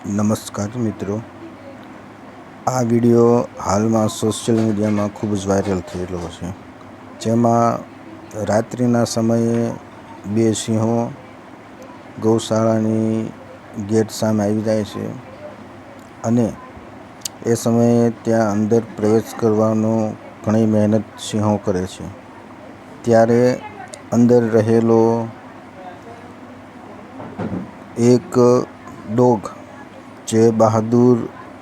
નમસ્કાર મિત્રો, આ વિડીયો હાલમાં સોશિયલ મીડિયામાં ખૂબ જ વાયરલ થયેલો છે, જેમાં રાત્રિના સમયે બે સિંહો ગૌશાળાની ગેટ સામે આવી જાય છે અને એ સમયે ત્યાં અંદર પ્રવેશ કરવાનો ઘણી મહેનત સિંહો કરે છે. ત્યારે અંદર રહેલો એક ડોગ જે બહાદુર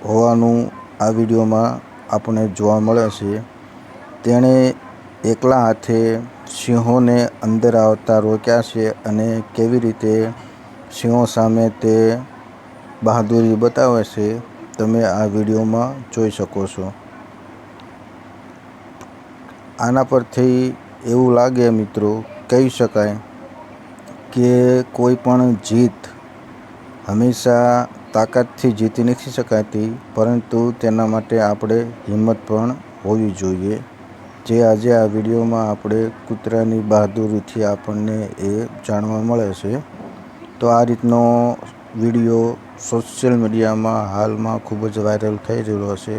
હોવાનું આ વિડીયોમાં આપણને જોવા મળે છે, તેણે એકલા હાથે સિંહોને અંદર આવતા રોક્યા છે અને કેવી રીતે સિંહો સામે તે બહાદુરી બતાવે છે તમે આ વિડીયોમાં જોઈ શકો છો. આના પરથી એવું લાગે મિત્રો, કહી શકાય કે કોઈ પણ જીત હંમેશા તાકાતથી જીતી નથી શકાતી, પરંતુ તેના માટે આપણે હિંમત પણ હોવી જોઈએ, જે આજે આ વિડીયોમાં આપણે કૂતરાની બહાદુરીથી આપણને એ જાણવા મળે છે. તો આ રીતનો વિડીયો સોશિયલ મીડિયામાં હાલમાં ખૂબ જ વાયરલ થઈ રહ્યો છે,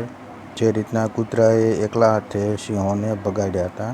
જે રીતના કૂતરાએ એકલા હાથે સિંહોને ભગાડ્યા હતા.